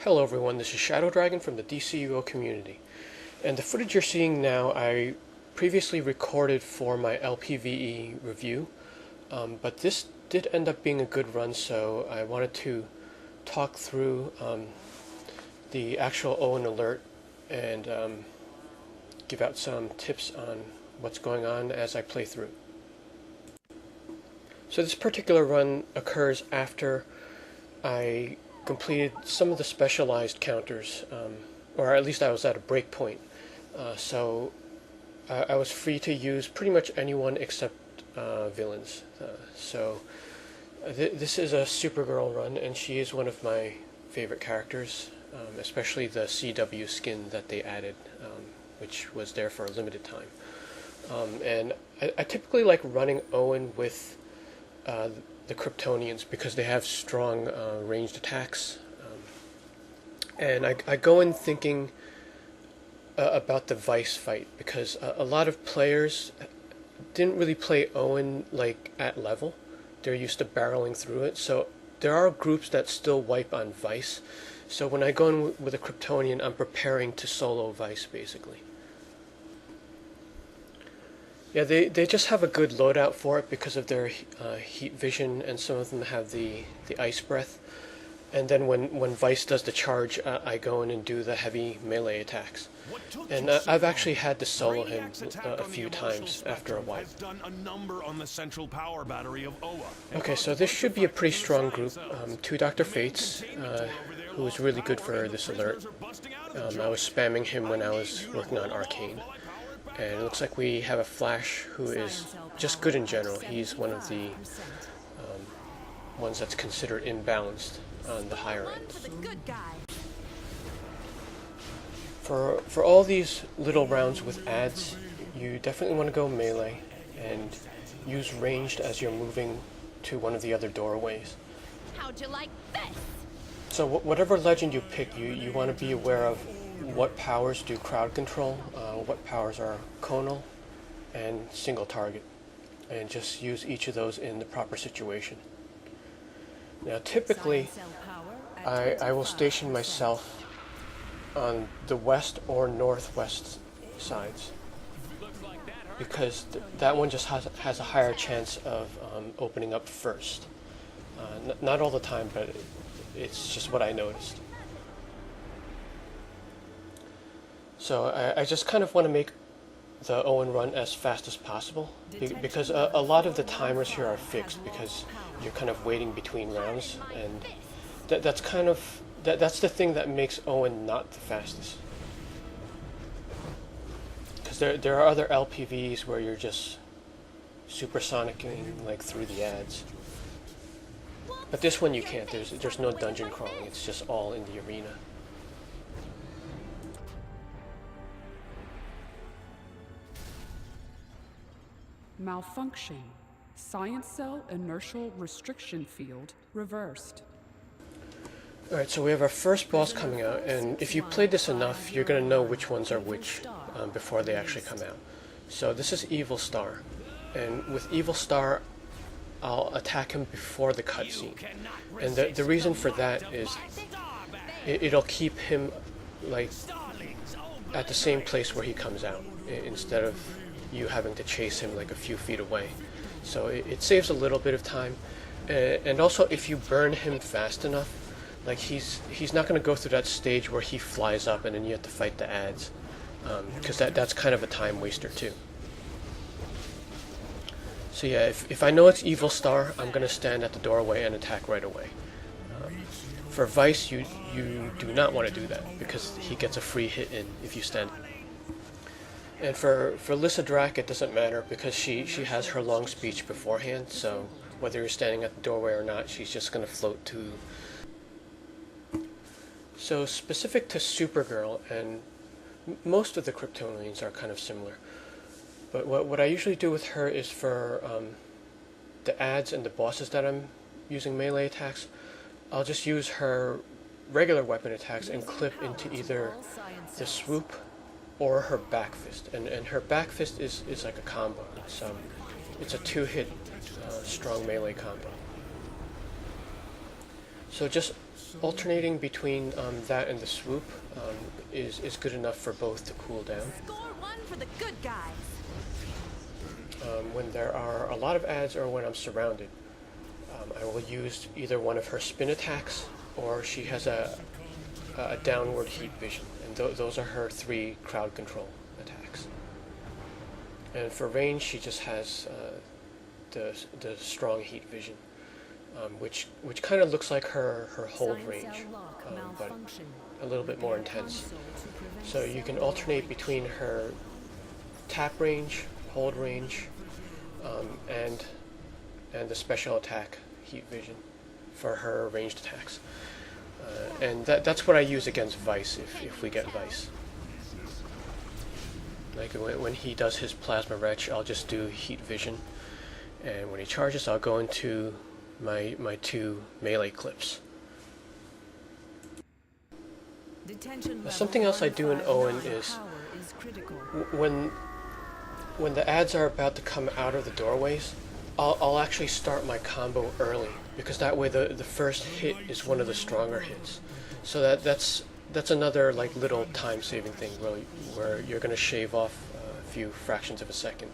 Hello everyone, this is Shadow Dragon from the DCUO community, and the footage you're seeing now I previously recorded for my LPvE review, but this did end up being a good run, so I wanted to talk through the actual Oan alert and give out some tips on what's going on as I play through. So this particular run occurs after I completed some of the specialized counters, or at least I was at a break point. So I was free to use pretty much anyone except villains. This is a Supergirl run, and she is one of my favorite characters, especially the CW skin that they added, which was there for a limited time. And I typically like running Oan with the Kryptonians because they have strong ranged attacks, and I go in thinking about the Vice fight because a lot of players didn't really play Oan like at level. They're used to barreling through it, so there are groups that still wipe on Vice. So when I go in with a Kryptonian, I'm preparing to solo Vice basically. Yeah, they just have a good loadout for it because of their heat vision, and some of them have the ice breath. And then when Vice does the charge, I go in and do the heavy melee attacks. And I've actually had to solo him a few times after a while. Okay, so this should be a pretty strong group. Two Dr. Fates, who was really good for this alert. I was spamming him when I was working on Arcane. And it looks like we have a Flash who is just good in general. He's one of the ones that's considered imbalanced on the higher end. For all these little rounds with adds, you definitely want to go melee and use ranged as you're moving to one of the other doorways. How'd you like this? So whatever legend you pick, you want to be aware of what powers do crowd control, what powers are conal, and single target, and just use each of those in the proper situation. Now typically, I will station myself on the west or northwest sides, because that one just has a higher chance of opening up first. Not all the time, but it's just what I noticed. So I just kind of want to make the Oan run as fast as possible, because a lot of the timers here are fixed because you're kind of waiting between rounds, and that's the thing that makes Oan not the fastest. Because there are other LPvEs where you're just supersonicing like through the ads, but this one you can't. There's no dungeon crawling. It's just all in the arena. Malfunction. Science cell inertial restriction field reversed. Alright, so we have our first boss coming out, and if you played this enough, you're going to know which ones are which before they actually come out. So this is Evil Star, and with Evil Star, I'll attack him before the cutscene. And the reason for that is it'll keep him like at the same place where he comes out, instead of you having to chase him like a few feet away. So it saves a little bit of time, and also if you burn him fast enough, like he's not going to go through that stage where he flies up and then you have to fight the ads, because that's kind of a time waster too. So yeah, if I know it's Evil Star, I'm going to stand at the doorway and attack right away. For Vice, you do not want to do that because he gets a free hit in if you stand. And for Lyssa Drac, it doesn't matter because she has her long speech beforehand, so whether you're standing at the doorway or not, she's just going to float to. So specific to Supergirl, and most of the Kryptonians are kind of similar, but what I usually do with her is for the ads and the bosses that I'm using melee attacks, I'll just use her regular weapon attacks and clip into either the swoop or her back fist, and her back fist is like a combo. It's a 2-hit strong melee combo. So just alternating between that and the swoop is good enough for both to cool down. Score one for the good guys. When there are a lot of ads or when I'm surrounded, I will use either one of her spin attacks, or she has a downward heat vision, and those are her 3 crowd control attacks. And for range, she just has the strong heat vision, which kind of looks like her hold range, but a little bit more intense. So you can alternate between her tap range, hold range, and the special attack heat vision for her ranged attacks. And that's what I use against Vice if we get Vice. Like when he does his plasma retch, I'll just do heat vision, and when he charges, I'll go into my 2 melee clips. Something else I do in Oan is when the ads are about to come out of the doorways, I'll actually start my combo early, because that way the first hit is one of the stronger hits. So that's another like little time-saving thing where you're going to shave off a few fractions of a second.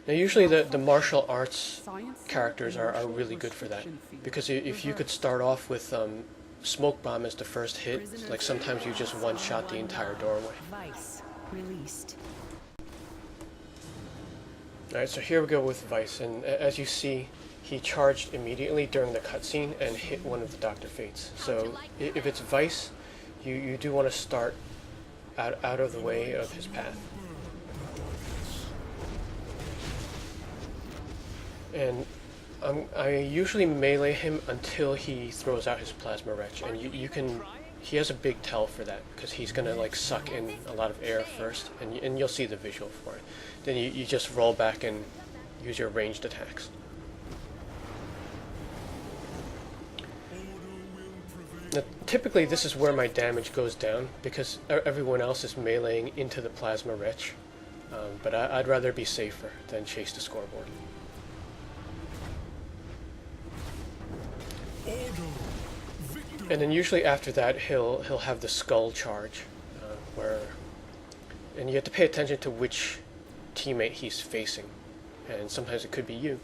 Now usually the martial arts characters are really good for that, because if you could start off with smoke bomb as the first hit, like sometimes you just one-shot the entire doorway. Vice released. Alright, so here we go with Vice, and as you see, he charged immediately during the cutscene and hit one of the Dr. Fates. So if it's Vice, you do want to start out of the way of his path. And I usually melee him until he throws out his plasma retch, and he has a big tell for that, because he's gonna like suck in a lot of air first, and you'll see the visual for it. Then you just roll back and use your ranged attacks. Now, typically this is where my damage goes down, because everyone else is meleeing into the plasma retch, but I'd rather be safer than chase the scoreboard. And then usually after that he'll have the skull charge, and you have to pay attention to which teammate he's facing, and sometimes it could be you.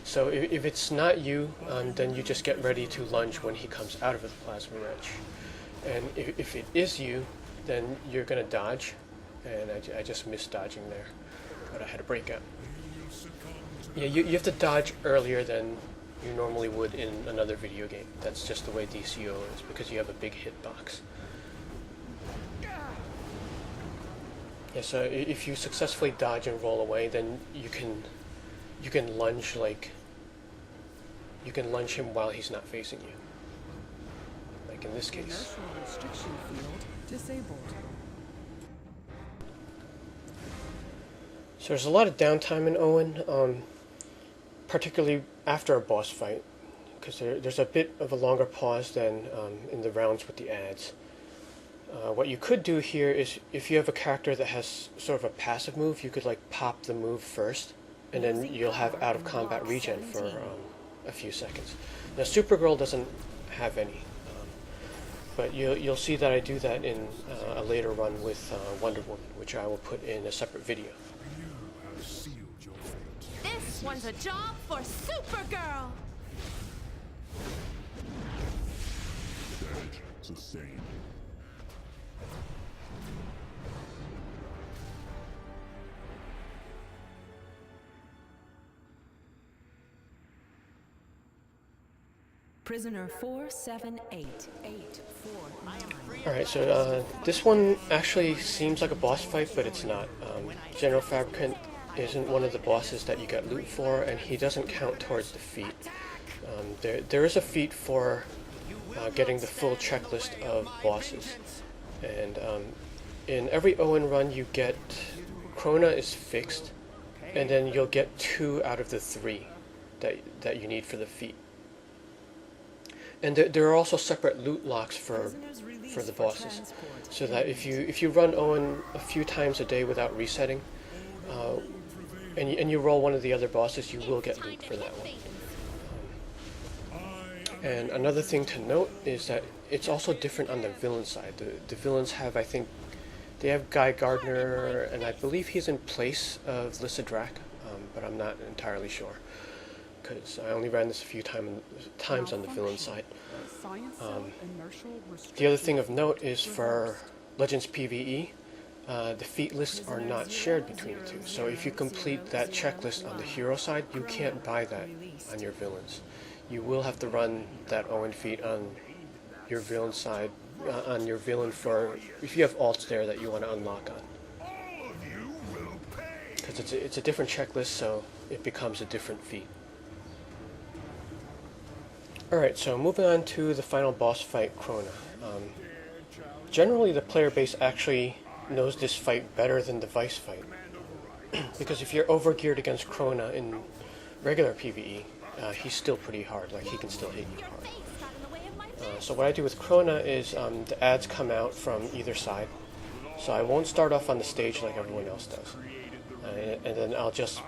So if it's not you, then you just get ready to lunge when he comes out of the plasma retch. And if it is you, then you're gonna dodge, and I just missed dodging there, but I had a breakout. Yeah, you have to dodge earlier than you normally would in another video game. That's just the way DCO is, because you have a big hitbox. Yeah, so if you successfully dodge and roll away, then you can lunge him while he's not facing you. Like in this case. Inertial restriction field disabled. So there's a lot of downtime in Oan, particularly after a boss fight, because there's a bit of a longer pause than in the rounds with the ads. What you could do here is, if you have a character that has sort of a passive move, you could like pop the move first, and then you'll have out of combat regen for a few seconds. Now Supergirl doesn't have any, but you'll see that I do that in a later run with Wonder Woman, which I will put in a separate video. This one's a job for Supergirl. Damage sustained. Prisoner 478-849. Alright, so this one actually seems like a boss fight, but it's not. General Fabricant isn't one of the bosses that you get loot for, and he doesn't count towards the feat. There is a feat for getting the full checklist of bosses, and in every Oan run you get Krona is fixed, and then you'll get 2 out of the 3 that you need for the feat. And there are also separate loot locks for the bosses, so that if you run Oan a few times a day without resetting, and you roll one of the other bosses, you will get loot for that one. And another thing to note is that it's also different on the villain side. The villains have, I think, they have Guy Gardner, and I believe he's in place of Lysidrak, but I'm not entirely sure, because I only ran this a few times on the villain side. The other thing of note is for Legends PvE, the feat lists are not shared between the two. So if you complete that checklist on the hero side, you can't buy that on your villains. You will have to run that Oan feat on your villain side, on your villain for if you have alts there that you want to unlock on. Because it's a different checklist, so it becomes a different feat. Alright, so moving on to the final boss fight, Krona. Generally, the player base actually knows this fight better than the Vice fight. Because if you're overgeared against Krona in regular PvE, he's still pretty hard, like he can still hit you hard. So what I do with Krona is the ads come out from either side. So I won't start off on the stage like everyone else does. And then I'll just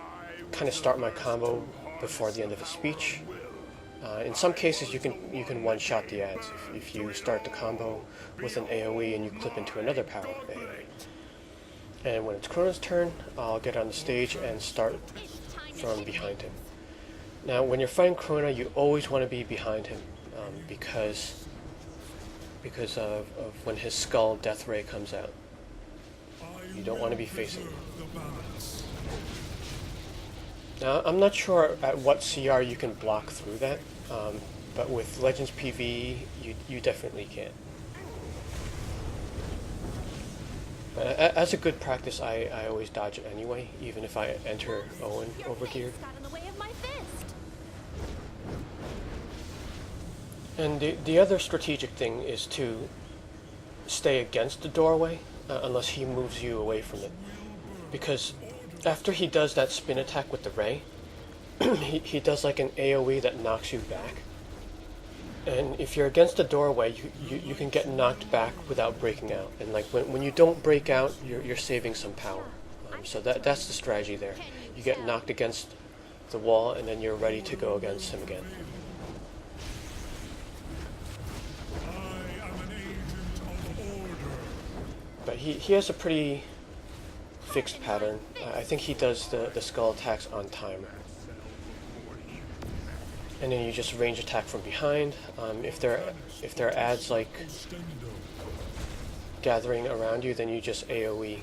kind of start my combo before the end of his speech. In some cases you can one-shot the ads if you start the combo with an AoE and you clip into another power AoE. And when it's Krona's turn, I'll get on the stage and start from behind him. Now when you're fighting Krona, you always want to be behind him because of when his skull death ray comes out. You don't want to be facing him. Now I'm not sure at what CR you can block through that. But with Legends PvE, you definitely can. But as a good practice, I always dodge it anyway, even if I enter Owen overgeared. And the other strategic thing is to stay against the doorway, unless he moves you away from it. Because after he does that spin attack with the ray, he does like an AoE that knocks you back. And if you're against the doorway, you can get knocked back without breaking out. And like when you don't break out, you're saving some power. So that's the strategy there. You get knocked against the wall, and then you're ready to go against him again. But he has a pretty fixed pattern. I think he does the skull attacks on timer. And then you just range attack from behind. If there are ads like gathering around you, then you just AoE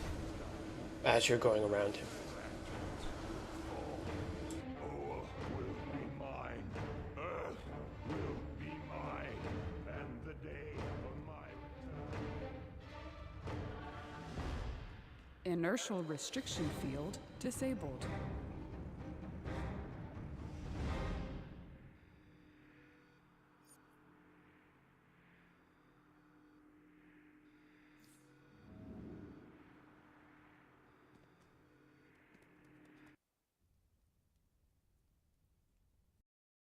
as you're going around him. Inertial restriction field disabled.